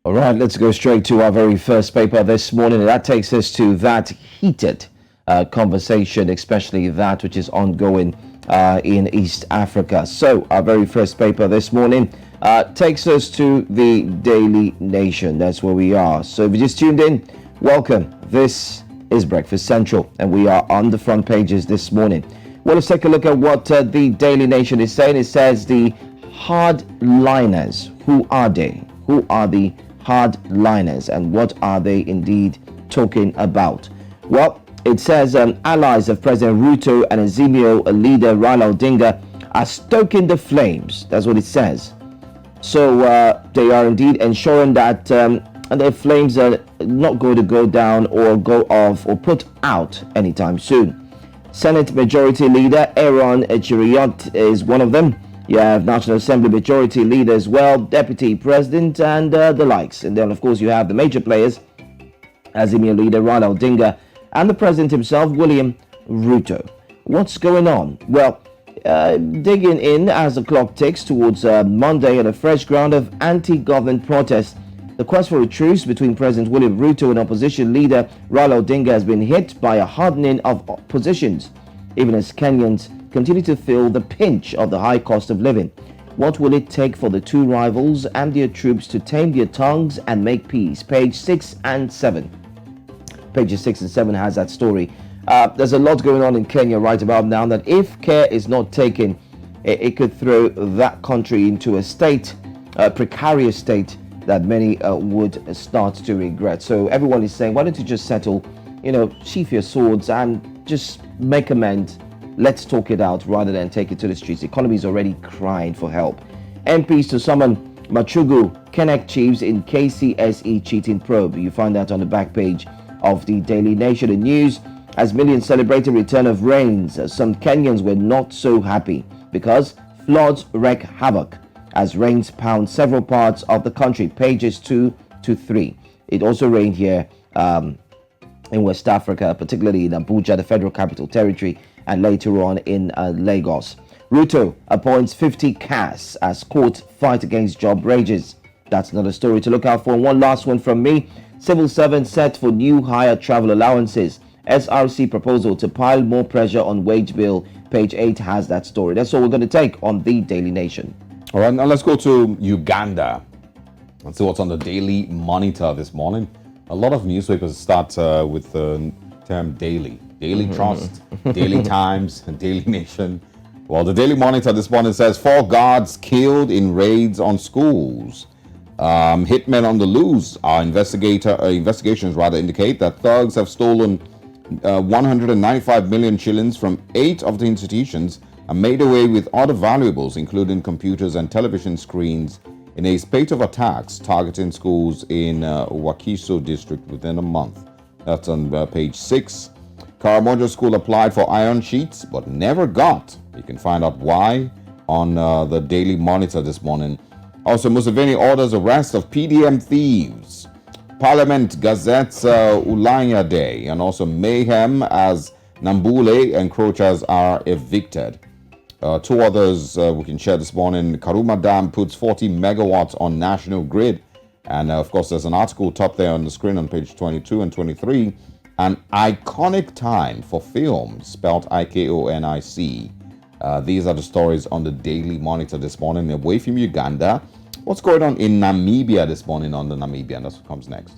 All right, let's go straight to our very first paper this morning. And that takes us to that heated conversation, especially that which is ongoing in East Africa. So, our very first paper this morning takes us to the Daily Nation. That's where we are. So, if you just tuned in, welcome. This is Breakfast Central, and we are on the front pages this morning. Well, let's take a look at what the Daily Nation is saying. It says the hardliners. Who are they? Who are the hardliners, and what are they indeed talking about? Well, it says allies of President Ruto and Azimio leader Raila Odinga are stoking the flames. That's what it says. So they are indeed ensuring that their flames are not going to go down or go off or put out anytime soon. Senate Majority Leader Aaron Cheriot is one of them. You have National Assembly Majority Leader as well, Deputy President, and the likes. And then, of course, you have the major players, Azimio Leader Raila Odinga, and the President himself, William Ruto. What's going on? Well, digging in as the clock ticks towards Monday and a fresh ground of anti-government protests, the quest for a truce between President William Ruto and opposition leader Raila Odinga has been hit by a hardening of positions, even as Kenyans continue to feel the pinch of the high cost of living. What will it take for the two rivals and their troops to tame their tongues and make peace? Page 6 and 7. Pages 6 and 7 has that story. There's a lot going on in Kenya right about now that if care is not taken, it could throw that country into a precarious state that many would start to regret. So everyone is saying, why don't you just settle, sheath your swords and just make amends. Let's talk it out rather than take it to the streets. The economy is already crying for help. MPs to summon Machugu, Kenec chiefs in KCSE cheating probe. You find that on the back page of the Daily Nation. In news, as millions celebrated return of rains, some Kenyans were not so happy because floods wreak havoc as rains pound several parts of the country. Pages 2 to 3. It also rained here in West Africa, particularly in Abuja, the Federal Capital Territory, and later on in Lagos. Ruto appoints 50 CAS as court fight against job rages. That's another story to look out for. And one last one from me. Civil servants set for new higher travel allowances. SRC proposal to pile more pressure on wage bill. Page 8 has that story. That's all we're going to take on the Daily Nation. All right, now let's go to Uganda and see what's on the Daily Monitor this morning. A lot of newspapers start with the term daily. Daily Trust, Daily Times, and Daily Nation. Well, the Daily Monitor this morning says 4 guards killed in raids on schools. Hitmen on the loose. Our investigations indicate that thugs have stolen 195 million shillings from 8 of the institutions and made away with other valuables, including computers and television screens, in a spate of attacks targeting schools in Wakiso district within a month. That's on page 6. Karamojo School applied for iron sheets but never got. You can find out why on the Daily Monitor this morning. Also, Museveni orders arrest of PDM thieves. Parliament gazettes Ulanya Day, and also mayhem as Nambule encroachers are evicted. 2 others we can share this morning. Karuma Dam puts 40 megawatts on national grid. And of course, there's an article top there on the screen on page 22 and 23. An iconic time for film, spelled IKONIC. These are the stories on the Daily Monitor this morning. Away from Uganda, what's going on in Namibia this morning on the Namibian? That's what comes next.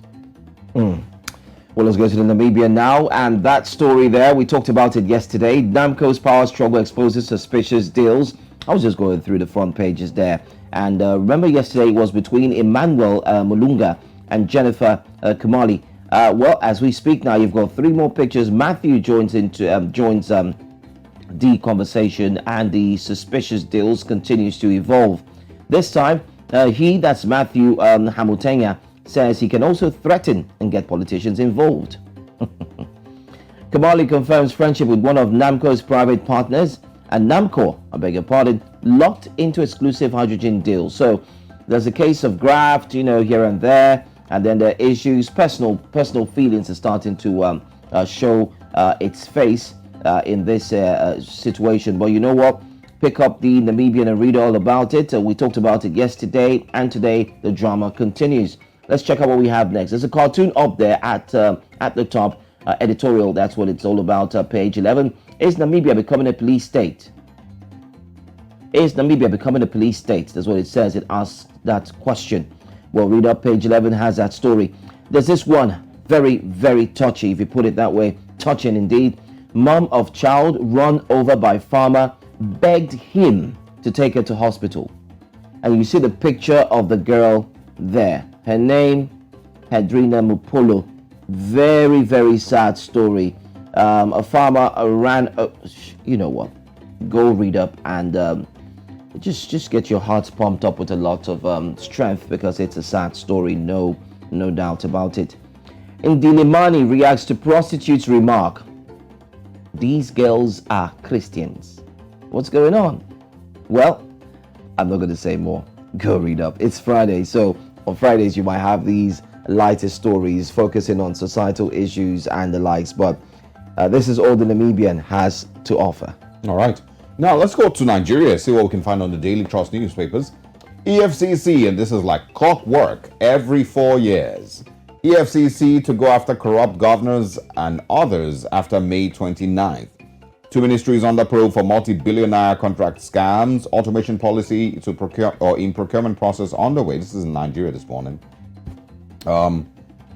Well, let's go to the Namibian now. And that story there, we talked about it yesterday. Namco's power struggle exposes suspicious deals. I was just going through the front pages there. And remember yesterday it was between Emmanuel Mulunga and Jennifer Kumali. Well, as we speak now, you've got 3 more pictures. Matthew joins the conversation, and the suspicious deals continues to evolve. This time, that's Matthew Hamutenya, says he can also threaten and get politicians involved. Kumali confirms friendship with one of Namco's private partners, and Namco, locked into exclusive hydrogen deals. So there's a case of graft, here and there. And then the issues, personal feelings are starting to show its face in this situation. But you know what? Pick up the Namibian and read all about it. We talked about it yesterday, and today the drama continues. Let's check out what we have next. There's a cartoon up there at the top, editorial. That's what it's all about. Page 11. Is Namibia becoming a police state? Is Namibia becoming a police state? That's what it says. It asks that question. Well, read up. Page 11 has that story. There's this one, very, very touchy, if you put it that way. Touching indeed. Mom of child run over by farmer begged him to take her to hospital. And you see the picture of the girl there. Her name, Hedrina Mupolo. Very, very sad story. A farmer ran, you know what? Go read up and just get your hearts pumped up with a lot of strength, because it's a sad story, no doubt about it. Ndilimani reacts to prostitute's remark. These girls are Christians. What's going on? Well, I'm not going to say more. Go read up. It's Friday, so on Fridays you might have these lighter stories focusing on societal issues and the likes, but this is all the Namibian has to offer. All right. Now let's go to Nigeria, see what we can find on the Daily Trust newspapers. EFCC, and this is like clockwork, every 4 years. EFCC to go after corrupt governors and others after May 29th. 2 ministries under probe for multi-billion-naira contract scams. Automation policy to procure or in procurement process underway. This is in Nigeria this morning.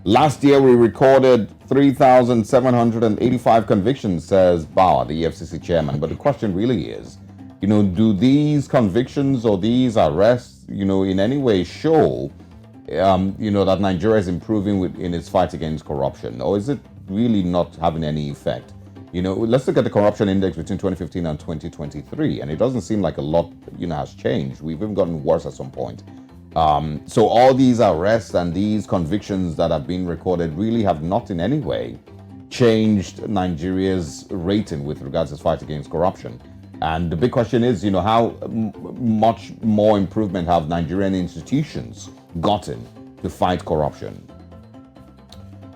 Last year we recorded 3,785 convictions, says Bauer, the EFCC chairman. But the question really is, do these convictions or these arrests, in any way show, that Nigeria is improving in its fight against corruption? Or is it really not having any effect? Let's look at the corruption index between 2015 and 2023, and it doesn't seem like a lot, has changed. We've even gotten worse at some point. So all these arrests and these convictions that have been recorded really have not in any way changed Nigeria's rating with regards to its fight against corruption. And the big question is, how much more improvement have Nigerian institutions gotten to fight corruption?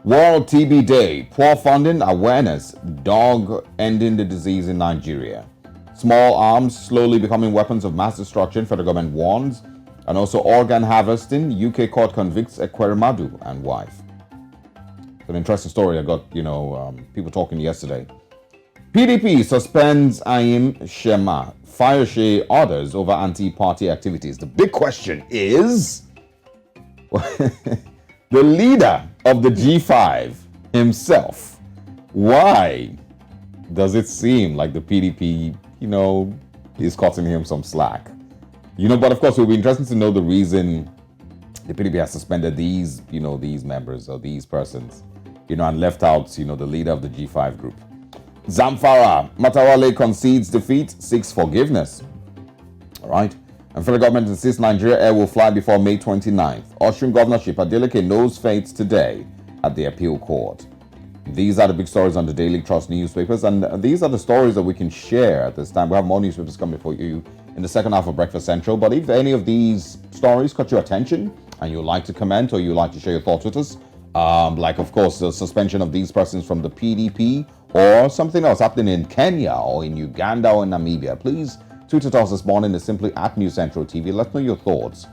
World TB Day, poor funding, awareness, dog ending the disease in Nigeria. Small arms slowly becoming weapons of mass destruction, federal government warns. And also organ harvesting, UK court convicts Ekweremadu and wife. It's an interesting story. I got, people talking yesterday. PDP suspends Ayim Shema, Fayose orders over anti-party activities. The big question is, the leader of the G5 himself, why does it seem like the PDP, is cutting him some slack? But of course, it will be interesting to know the reason the PDP has suspended these, these members or these persons, and left out, the leader of the G5 group. Zamfara, Matawale concedes defeat, seeks forgiveness. All right. And federal government insists Nigeria Air will fly before May 29th. Osun governorship, Adeleke knows fate today at the appeal court. These are the big stories on the Daily Trust newspapers, and these are the stories that we can share at this time. We have more newspapers coming for you in the second half of Breakfast Central. But if any of these stories caught your attention and you'd like to comment or you'd like to share your thoughts with us, like, of course, the suspension of these persons from the PDP or something else happening in Kenya or in Uganda or in Namibia, please tweet at us this morning. It's simply at News Central TV. Let us know your thoughts